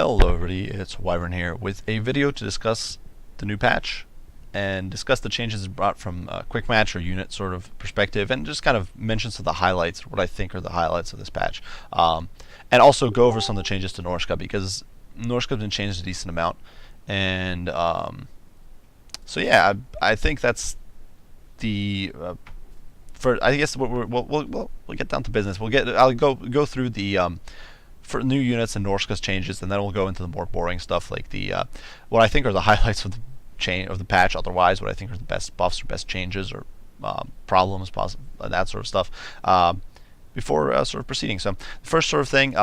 Hello everybody, it's Wyvern here with a video to discuss the new patch and discuss the changes brought from a quick match or unit sort of perspective, and just kind of mention some of the highlights, what I think are the highlights of this patch. And also go over some of the changes to Norska, because Norska has been changed a decent amount. And so yeah, I think that's the I guess we'll get down to business. I'll go through the for new units and Norska's changes, and then we'll go into the more boring stuff, like the what I think are the highlights of the patch. Otherwise, what I think are the best buffs or best changes or problems, that sort of stuff. Before sort of proceeding, so the first sort of thing,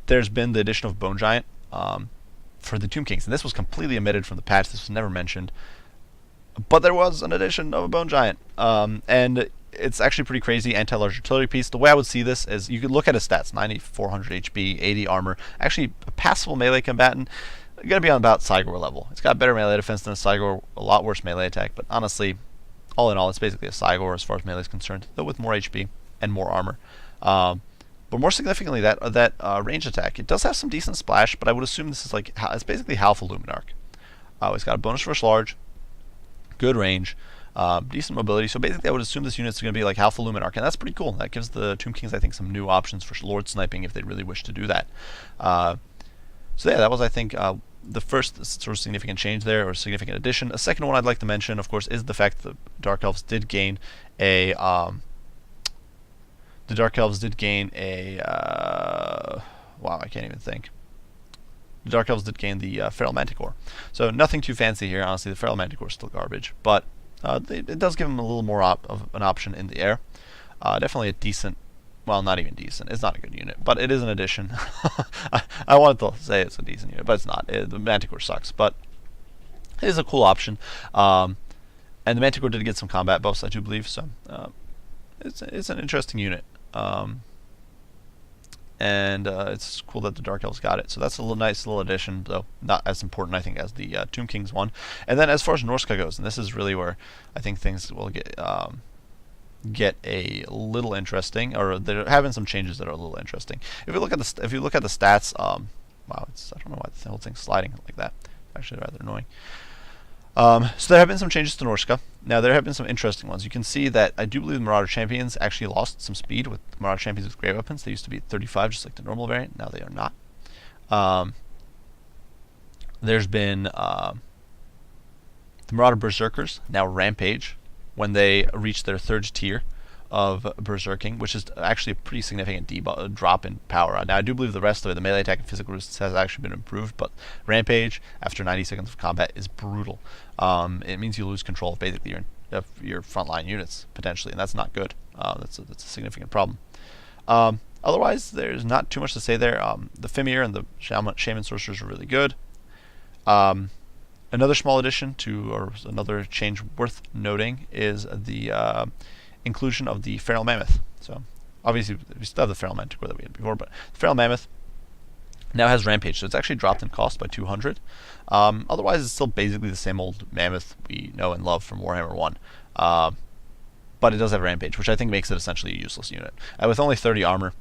there's been the addition of Bone Giant for the Tomb Kings, and this was completely omitted from the patch. This was never mentioned, but there was an addition of a Bone Giant, and it's actually pretty crazy. Anti-large artillery piece. The way I would see this is you could look at his stats: 9400 HP, 80 armor. Actually, a passable melee combatant. Going to be on about Cygor level. It's got better melee defense than a Cygor, a lot worse melee attack, but honestly, all in all, it's basically a Cygor as far as melee is concerned, though with more HP and more armor. But more significantly, that range attack, it does have some decent splash, but I would assume this is like, it's basically half a Luminarch. It's got a bonus versus large, good range, decent mobility. So basically, I would assume this unit's going to be like half a Luminarch, and that's pretty cool. That gives the Tomb Kings, I think, some new options for Lord sniping if they really wish to do that. So yeah, that was, I think, the first sort of significant change there, or significant addition. A second one I'd like to mention, of course, is the fact that the Dark Elves did gain a wow, I can't even think. The Dark Elves did gain the Feral Manticore. So nothing too fancy here. Honestly, the Feral Manticore is still garbage, but it does give them a little more of an option in the air. Definitely a decent, well, not even decent. It's not a good unit, but it is an addition. I wanted to say it's a decent unit, but it's not. The Manticore sucks, but it is a cool option. And the Manticore did get some combat buffs, I do believe, so it's an interesting unit. And it's cool that the Dark Elves got it. So that's a nice little addition, though not as important, I think, as the Tomb Kings one. And then as far as Norska goes, and this is really where I think things will get a little interesting, or there have been some changes that are a little interesting. If you look at the stats, wow, I don't know why the whole thing's sliding like that. It's actually rather annoying. So there have been some changes to Norska. Now there have been some interesting ones. You can see that I do believe the Marauder Champions actually lost some speed with Marauder Champions with great weapons. They used to be at 35, just like the normal variant. Now they are not. There's been the Marauder Berserkers now Rampage when they reach their third tier of Berserking, which is actually a pretty significant drop in power. Now I do believe the rest of it, the melee attack and physical resistance, has actually been improved, but Rampage after 90 seconds of combat is brutal. It means you lose control of basically your frontline units potentially, and that's not good. That's a significant problem. Otherwise, there's not too much to say there. The Fimir and the Shaman Sorcerers are really good. Another small addition or another change worth noting is the inclusion of the Feral Mammoth. So obviously we still have the Feral Manticore that we had before, but the Feral Mammoth now has Rampage, so it's actually dropped in cost by 200. Otherwise, it's still basically the same old Mammoth we know and love from Warhammer 1. But it does have Rampage, which I think makes it essentially a useless unit. With only 30 armor,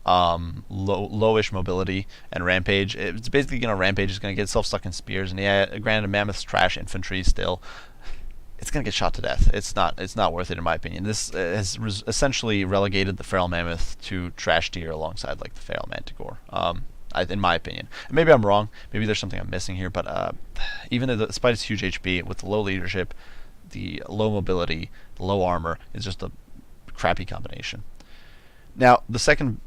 lowish mobility, and Rampage, it's basically going to Rampage. It's going to get itself stuck in spears, and yeah, granted, Mammoth's trash infantry still. It's going to get shot to death. It's not worth it, in my opinion. This has essentially relegated the Feral Mammoth to trash tier alongside like the Feral Manticore, in my opinion. And maybe I'm wrong. Maybe there's something I'm missing here, but even despite its huge HP, with the low leadership, the low mobility, the low armor, is just a crappy combination. Now, the second,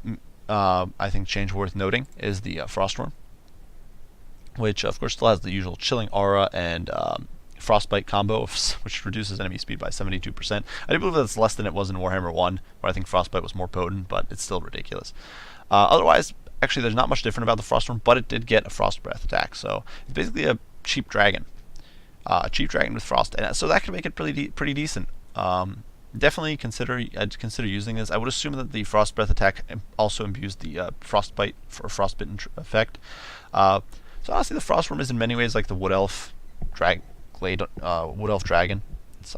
I think, change worth noting is the Froststorm, which, of course, still has the usual chilling aura and Frostbite combo, which reduces enemy speed by 72%. I do believe that's less than it was in Warhammer 1, where I think Frostbite was more potent, but it's still ridiculous. Otherwise, actually, there's not much different about the Froststorm, but it did get a Frost Breath attack, so it's basically a cheap dragon. A cheap dragon with Frost, and so that could make it pretty decent. Definitely I'd consider using this. I would assume that the Frost Breath attack also imbues the Frostbite or Frostbitten effect. So honestly, the Frostworm is in many ways like the Wood Elf Dragon.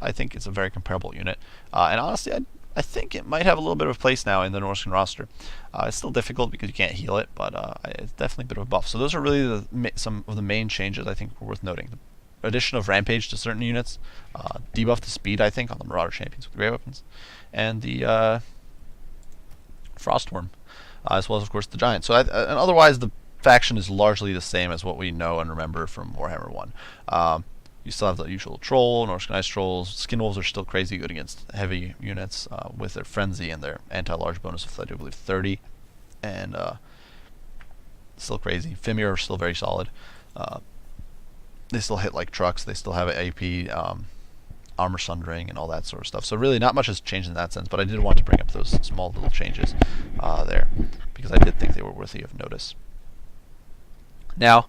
I think it's a very comparable unit. And honestly, I think it might have a little bit of a place now in the Norscan roster. It's still difficult because you can't heal it, but it's definitely a bit of a buff. So those are really some of the main changes I think were worth noting. The addition of Rampage to certain units, debuff the speed I think on the Marauder champions with great weapons, and the Frostworm, as well as of course the Giant. So and otherwise the faction is largely the same as what we know and remember from Warhammer 1. You still have the usual Troll, Norscan Ice Trolls. Skin Wolves are still crazy good against heavy units with their Frenzy and their anti-large bonus of, I do believe, 30. And still crazy. Fimir are still very solid. They still hit like trucks. They still have AP, armor sundering, and all that sort of stuff. So really not much has changed in that sense, but I did want to bring up those small little changes there because I did think they were worthy of notice. Now,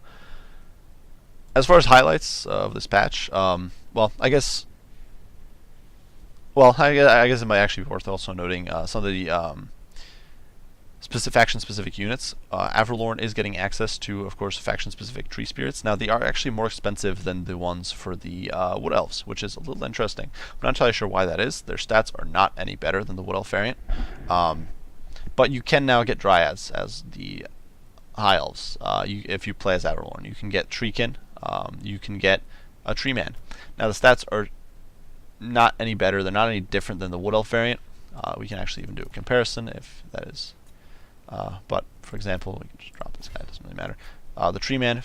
as far as highlights of this patch, well, I guess it might actually be worth also noting some of the faction-specific units. Avralorn is getting access to, of course, faction-specific tree spirits. Now, they are actually more expensive than the ones for the Wood Elves, which is a little interesting. I'm not entirely sure why that is. Their stats are not any better than the Wood Elf variant. But you can now get Dryads as the High Elves if you play as Avralorn. You can get Treekin. You can get a Tree Man. Now the stats are not any better. They're not any different than the Wood Elf variant. We can actually even do a comparison if that is. But for example, we can just drop this guy. It doesn't really matter. The Tree Man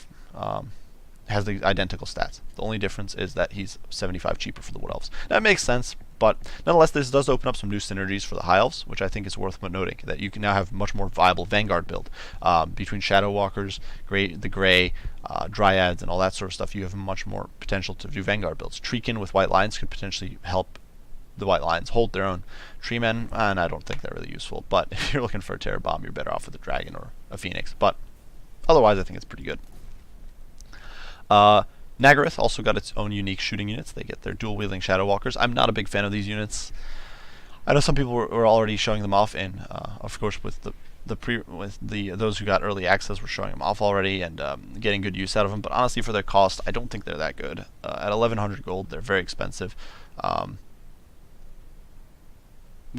has the identical stats. The only difference is that he's 75 cheaper for the Wood Elves. That makes sense, but nonetheless, this does open up some new synergies for the High Elves, which I think is worth noting. That you can now have much more viable Vanguard build between Shadow Walkers, the Grey, Dryads, and all that sort of stuff. You have much more potential to do Vanguard builds. Treekin with White Lions could potentially help the White Lions hold their own. Treemen, and I don't think they're really useful. But if you're looking for a Terror Bomb, you're better off with a Dragon or a Phoenix. But otherwise, I think it's pretty good. Nagaroth also got its own unique shooting units. They get their dual-wielding Shadow Walkers. I'm not a big fan of these units. I know some people were already showing them off, and of course with those who got early access were showing them off already and getting good use out of them. But honestly, for their cost, I don't think they're that good. At 1,100 gold, they're very expensive.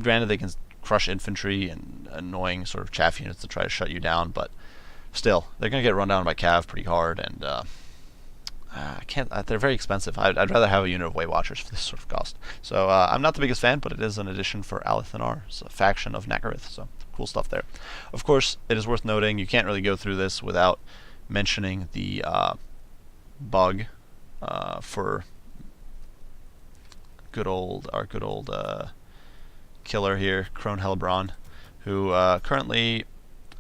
Granted, they can crush infantry and annoying sort of chaff units to try to shut you down, but still, they're going to get run down by cav pretty hard, and they're very expensive. I'd rather have a unit of Weight Watchers for this sort of cost. So I'm not the biggest fan, but it is an addition for Alithanar. It's a faction of Nagaroth, so cool stuff there. Of course, it is worth noting, you can't really go through this without mentioning the bug for our good old killer here, Crone Helbron, who currently,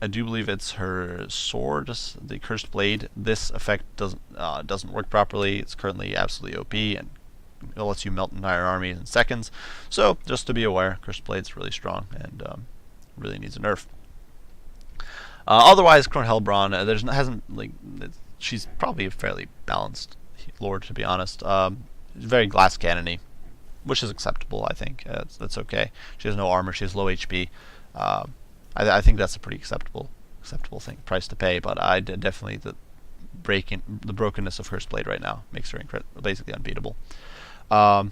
I do believe it's her sword, the Cursed Blade. This effect doesn't work properly. It's currently absolutely OP, and it lets you melt entire armies in seconds. So just to be aware, Cursed Blade's really strong and really needs a nerf. Otherwise, Crone Helbron, she's probably a fairly balanced lord, to be honest. Very glass cannony, which is acceptable, I think. That's okay. She has no armor. She has low HP. I think that's a pretty acceptable price to pay. But I definitely the brokenness of Cursed Blade right now makes her basically unbeatable. And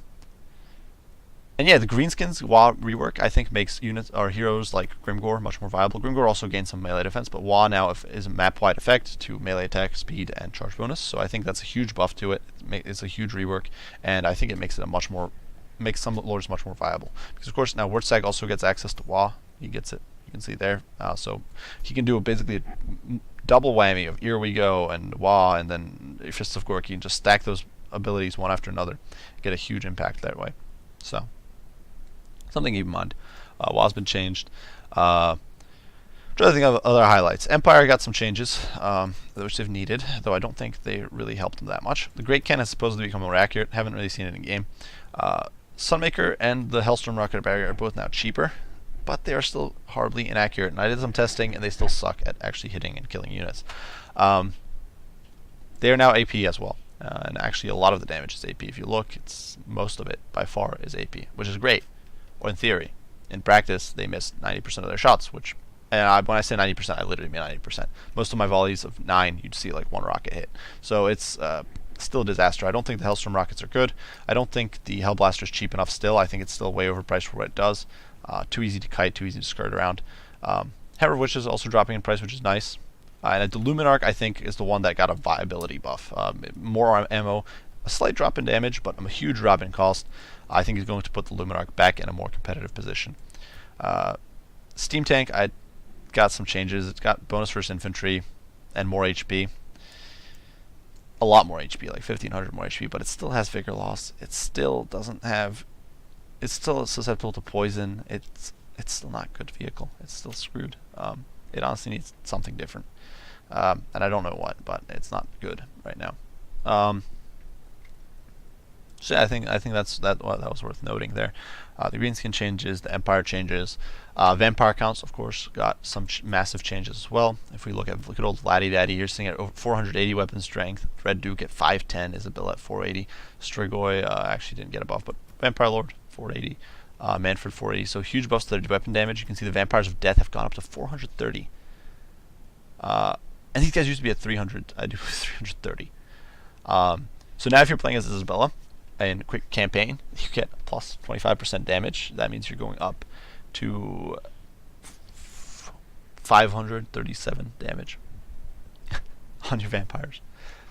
yeah, the greenskins WoW rework I think makes units or heroes like Grimgor much more viable. Grimgor also gains some melee defense, but WoW now is a map-wide effect to melee attack, speed, and charge bonus. So I think that's a huge buff to it. It's a huge rework, and I think it makes makes some lords much more viable. Because of course now Wurtzag also gets access to WoW. He gets it. You can see there. So he can do basically a double whammy of Here We Go and WoW, and then Fists of Gork. You can just stack those abilities one after another, get a huge impact that way. So something to keep in mind. WoW's been changed. Trying to think of other highlights. Empire got some changes, which they've needed, though I don't think they really helped them that much. The Great Ken has supposedly become more accurate. Haven't really seen it in game. Sunmaker and the Hellstorm Rocket Barrier are both now cheaper, but they are still horribly inaccurate. And I did some testing, and they still suck at actually hitting and killing units. They are now AP as well. And actually a lot of the damage is AP. If you look, most of it by far is AP, which is great. Or in theory. In practice, they miss 90% of their shots, which, and when I say 90%, I literally mean 90%. Most of my volleys of 9, you'd see like one rocket hit. So it's still a disaster. I don't think the Hellstorm rockets are good. I don't think the Hellblaster is cheap enough still. I think it's still way overpriced for what it does. Too easy to kite, too easy to skirt around. Hammer of Witches is also dropping in price, which is nice. And the Luminarch, I think, is the one that got a viability buff. More ammo, a slight drop in damage, but a huge drop in cost. I think is going to put the Luminarch back in a more competitive position. Steam Tank, I got some changes. It's got bonus versus infantry and more HP. A lot more HP, like 1500 more HP, but it still has vigor loss. It still doesn't have. It's still susceptible to poison. It's still not a good vehicle. It's still screwed. It honestly needs something different, and I don't know what, but it's not good right now. So yeah, I think that was worth noting there. The greenskin changes, the Empire changes, vampire counts, of course, got some massive changes as well. If we look at old Laddie Daddy, you're seeing at over 480 weapon strength. Red Duke at 510, Isabella at 480, Strigoi actually didn't get a buff, but Vampire Lord 480, Manfred 480. So huge buffs to their weapon damage. You can see the Vampires of Death have gone up to 430. And these guys used to be at 300. I do 330. So now if you're playing as Isabella in quick campaign, you get plus 25% damage. That means you're going up to 537 damage on your vampires.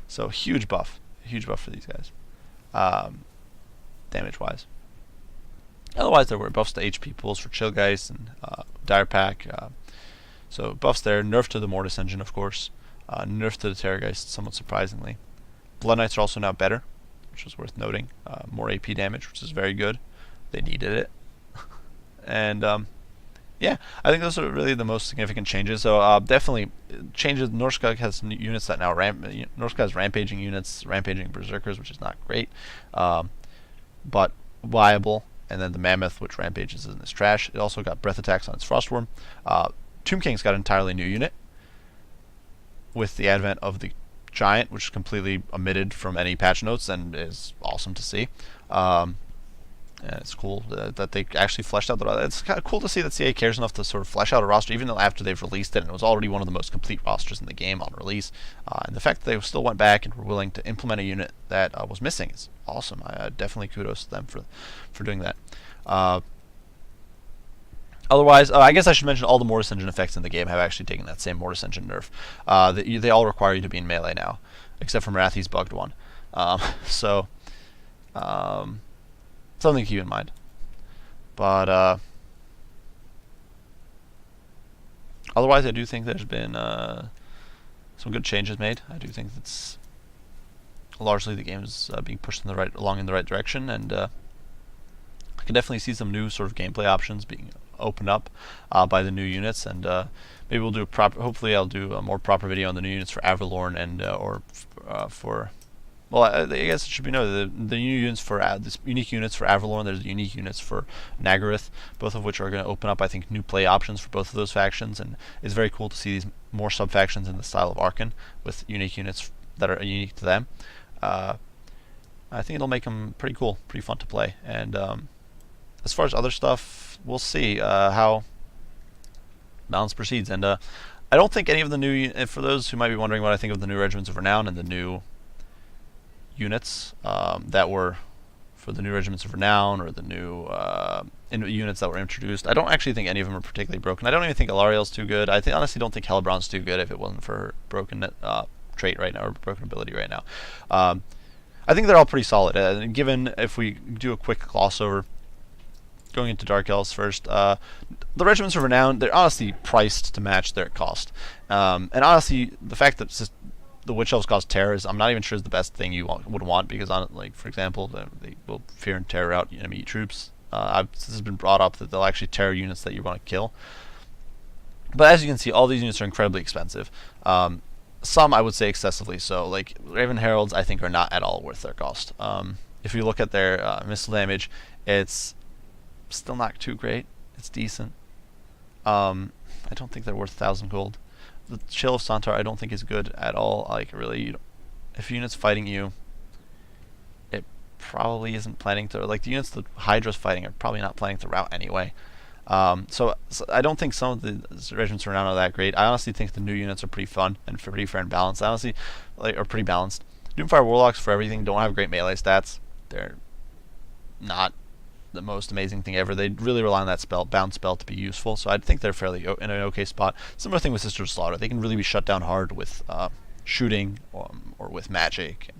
So huge buff for these guys, damage wise. Otherwise, there were buffs to HP pools for Chillgeist and Dire Pack. So buffs there. Nerf to the Mortis engine, of course. Nerf to the Terrorgeist, somewhat surprisingly. Blood Knights are also now better, which was worth noting. More AP damage, which is very good. They needed it. And yeah, I think those are really the most significant changes. So definitely changes. Norska has some units that now Norska has rampaging units, rampaging berserkers, which is not great, but viable. And then the Mammoth, which rampages in this trash. It also got breath attacks on its Frostworm. Tomb King's got an entirely new unit with the advent of the Giant, which is completely omitted from any patch notes and is awesome to see. And it's cool that they actually fleshed out it's kind of cool to see that CA cares enough to sort of flesh out a roster, even though after they've released it, and it was already one of the most complete rosters in the game on release. And the fact that they still went back and were willing to implement a unit that was missing is awesome. I definitely kudos to them for doing that. Otherwise, I guess I should mention all the Mortis Engine effects in the game have actually taken that same Mortis Engine nerf. They all require you to be in melee now, except for Marathi's bugged one. Something to keep in mind. But otherwise, I do think there's been some good changes made. I do think that's largely the game is being pushed along in the right direction, and I can definitely see some new sort of gameplay options being opened up by the new units, and maybe we'll do hopefully I'll do a more proper video on the new units for Avalorn and for. Well, I guess it should be noted the new units for this unique units for Avalorn. There's unique units for Nagaroth, both of which are going to open up, I think, new play options for both of those factions, and it's very cool to see these more sub factions in the style of Arkan with unique units that are unique to them. I think it'll make them pretty cool, pretty fun to play. And as far as other stuff, we'll see how balance proceeds. And I don't think any of the new, for those who might be wondering what I think of the new Regiments of Renown and the new units that were for the new Regiments of Renown or the new units that were introduced, I don't actually think any of them are particularly broken. I don't even think Alariel's too good. I honestly don't think Hellbrand's too good if it wasn't for her broken trait right now, or broken ability right now. I think they're all pretty solid. Given, if we do a quick gloss over, going into Dark Elves first, the Regiments of Renown, they're honestly priced to match their cost. And honestly, the fact that the Witch Elves cause terror is, I'm not even sure is the best thing you would want, because like, for example, they will fear and terror out enemy troops. This has been brought up that they'll actually terror units that you want to kill. But as you can see, all these units are incredibly expensive. Some I would say excessively so. Like Raven Heralds, I think are not at all worth their cost. If you look at their missile damage, it's still not too great. It's decent. I don't think they're worth 1,000 gold. The Chill of Santar I don't think is good at all. Like really, if a unit's fighting you, it probably isn't planning to. Like the units the Hydra's fighting are probably not planning to rout anyway. So I don't think some of the Regiments around are that great. I honestly think the new units are pretty fun and pretty fair and balanced. Honestly, are pretty balanced. Doomfire Warlocks for everything don't have great melee stats. They're not the most amazing thing ever. They really rely on that bound spell to be useful, so I think they're fairly in an okay spot. Similar thing with Sisters of Slaughter. They can really be shut down hard with shooting or with magic,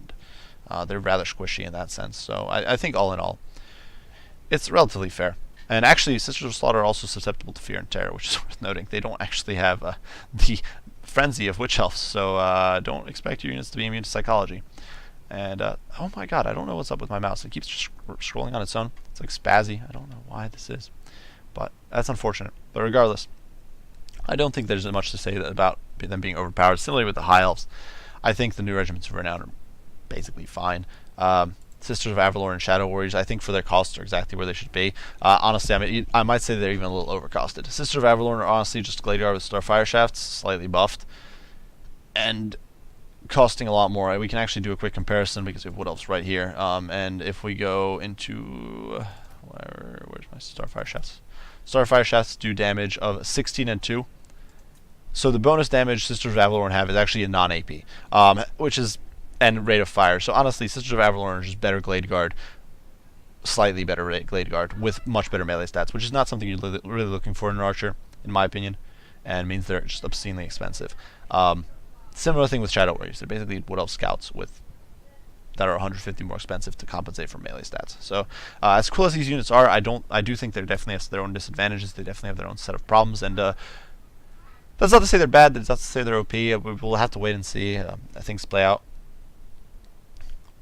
and they're rather squishy in that sense. So I think all in all, it's relatively fair. And actually, Sisters of Slaughter are also susceptible to Fear and Terror, which is worth noting. They don't actually have the Frenzy of Witch Elves, so don't expect your units to be immune to Psychology. And, oh my god, I don't know what's up with my mouse. It keeps just scrolling on its own. It's like spazzy. I don't know why this is. But that's unfortunate. But regardless, I don't think there's much to say about them being overpowered. Similarly with the High Elves, I think the new Regiments of Renown are basically fine. Sisters of Avalor and Shadow Warriors, I think for their costs are exactly where they should be. Honestly, I might say they're even a little overcosted. Sisters of Avalor are honestly just Glade with Starfire Shafts, slightly buffed. And costing a lot more. We can actually do a quick comparison because we have Wood Elves right here. And if we go into where's my Starfire Shafts? Starfire Shafts do damage of 16 and 2. So the bonus damage Sisters of Avalorn have is actually a non-AP, which is and rate of fire. So honestly, Sisters of Avalorn are just better Glade Guard, slightly better Glade Guard with much better melee stats, which is not something you're really looking for in an archer, in my opinion, and means they're just obscenely expensive. Similar thing with Shadow Warriors. They're basically Wood Elf Scouts that are 150 more expensive to compensate for melee stats. So as cool as these units are, I do think they definitely have their own disadvantages. They definitely have their own set of problems, and that's not to say they're bad. That's not to say they're OP. We'll have to wait and see things play out.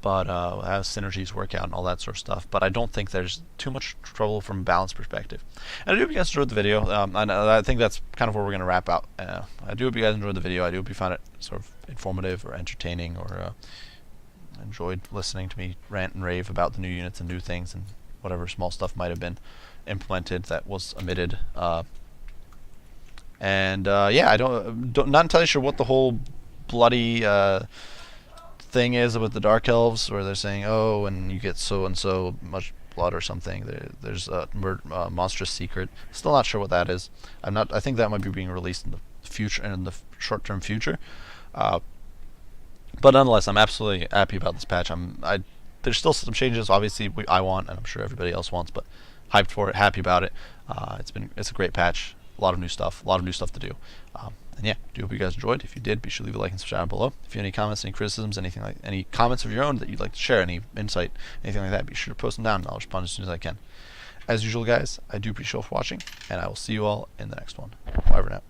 But as synergies work out and all that sort of stuff. But I don't think there's too much trouble from a balance perspective. And I do hope you guys enjoyed the video. I think that's kind of where we're going to wrap out. I do hope you guys enjoyed the video. I do hope you found it sort of informative or entertaining, or enjoyed listening to me rant and rave about the new units and new things and whatever small stuff might have been implemented that was omitted. Yeah, not entirely sure what the whole bloody thing is with the Dark Elves, where they're saying, oh, and you get so and so much blood or something. There's a monstrous secret. Still not sure what that is. I think that might be being released in the future, in the short-term future. But nonetheless, I'm absolutely happy about this patch. There's still some changes, obviously, I want, and I'm sure everybody else wants, but hyped for it, happy about it. It's a great patch. A lot of new stuff to do. And yeah, do hope you guys enjoyed. If you did, be sure to leave a like and subscribe below. If you have any comments, any criticisms, any comments of your own that you'd like to share, any insight, anything like that, be sure to post them down and I'll respond as soon as I can. As usual, guys, I do appreciate you all for watching, and I will see you all in the next one. Bye for now.